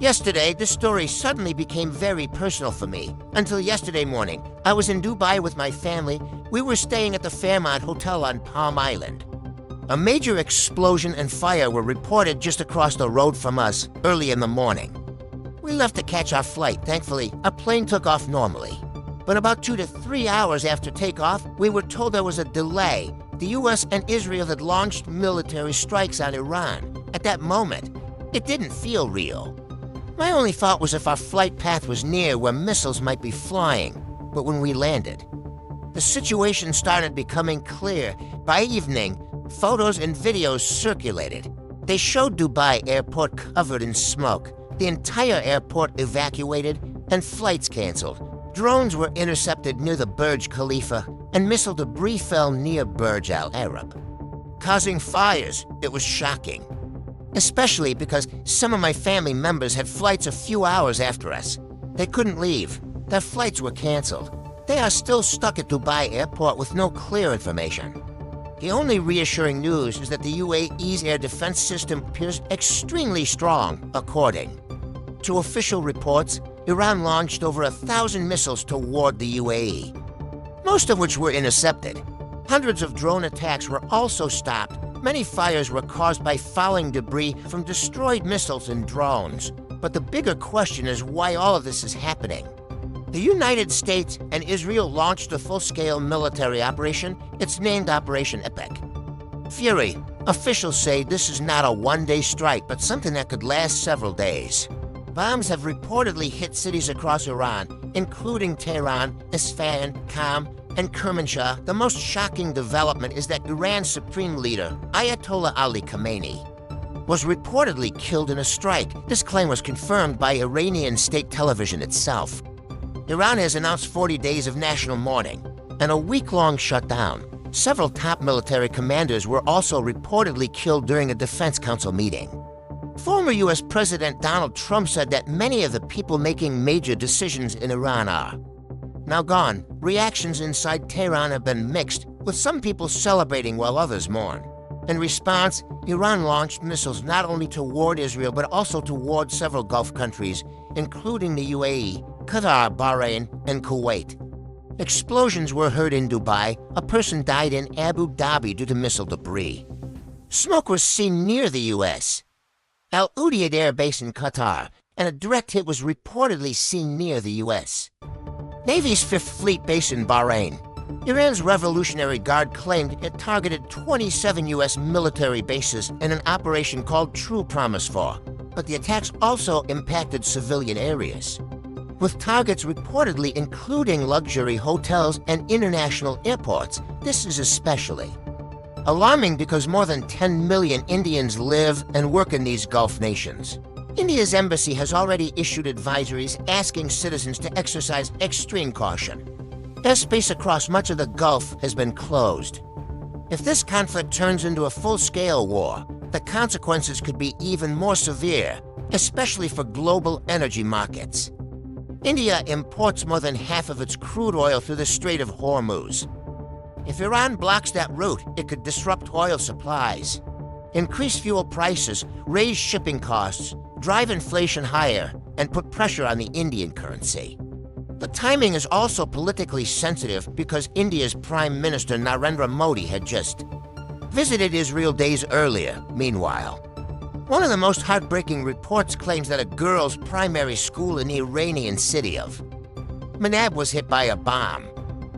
Yesterday, this story suddenly became very personal for me. Until yesterday morning, I was in Dubai with my family. We were staying at the Fairmont Hotel on Palm Island. A major explosion and fire were reported just across the road from us early in the morning. We left to catch our flight. Thankfully, our plane took off normally. But about 2 to 3 hours after takeoff, we were told there was a delay. The US and Israel had launched military strikes on Iran. At that moment, it didn't feel real. My only thought was if our flight path was near where missiles might be flying. But when we landed, the situation started becoming clear. By evening, photos and videos circulated. They showed Dubai airport covered in smoke, the entire airport evacuated, and flights canceled. Drones were intercepted near the Burj Khalifa, and missile debris fell near Burj Al Arab, causing fires. It was shocking, especially because some of my family members had flights a few hours after us. They couldn't leave. Their flights were canceled. They are still stuck at Dubai airport with no clear information. The only reassuring news is that the UAE's air defense system appears extremely strong, according to official reports. Iran launched over 1,000 missiles toward the UAE, most of which were intercepted. Hundreds of drone attacks were also stopped. Many fires were caused by falling debris from destroyed missiles and drones. But the bigger question is why all of this is happening. The United States and Israel launched a full-scale military operation. It's named Operation Epic Fury. Officials say this is not a one-day strike, but something that could last several days. Bombs have reportedly hit cities across Iran, including Tehran, Isfahan, Qam, and Kermanshah. The most shocking development is that Iran's supreme leader, Ayatollah Ali Khamenei, was reportedly killed in a strike. This claim was confirmed by Iranian state television itself. Iran has announced 40 days of national mourning and a week-long shutdown. Several top military commanders were also reportedly killed during a Defense Council meeting. Former U.S. President Donald Trump said that many of the people making major decisions in Iran are now gone. Reactions inside Tehran have been mixed, with some people celebrating while others mourn. In response, Iran launched missiles not only toward Israel but also toward several Gulf countries, including the UAE, Qatar, Bahrain, and Kuwait. Explosions were heard in Dubai. A person died in Abu Dhabi due to missile debris. Smoke was seen near the U.S. Al Udeid Air Base in Qatar, and a direct hit was reportedly seen near the U.S. Navy's 5th Fleet Base in Bahrain. Iran's Revolutionary Guard claimed it targeted 27 U.S. military bases in an operation called True Promise 4, but the attacks also impacted civilian areas, with targets reportedly including luxury hotels and international airports. This is especially alarming because more than 10 million Indians live and work in these Gulf nations. India's embassy has already issued advisories asking citizens to exercise extreme caution. Airspace across much of the Gulf has been closed. If this conflict turns into a full-scale war, the consequences could be even more severe, especially for global energy markets. India imports more than half of its crude oil through the Strait of Hormuz. If Iran blocks that route, it could disrupt oil supplies, increase fuel prices, raise shipping costs, drive inflation higher, and put pressure on the Indian currency. The timing is also politically sensitive because India's Prime Minister Narendra Modi had just visited Israel days earlier. Meanwhile, one of the most heartbreaking reports claims that a girls' primary school in the Iranian city of Manab was hit by a bomb,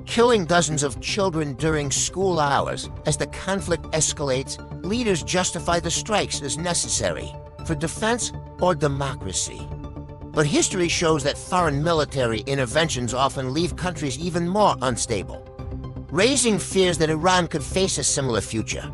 killing dozens of children during school hours. As the conflict escalates, leaders justify the strikes as necessary for defense or democracy. But history shows that foreign military interventions often leave countries even more unstable, raising fears that Iran could face a similar future.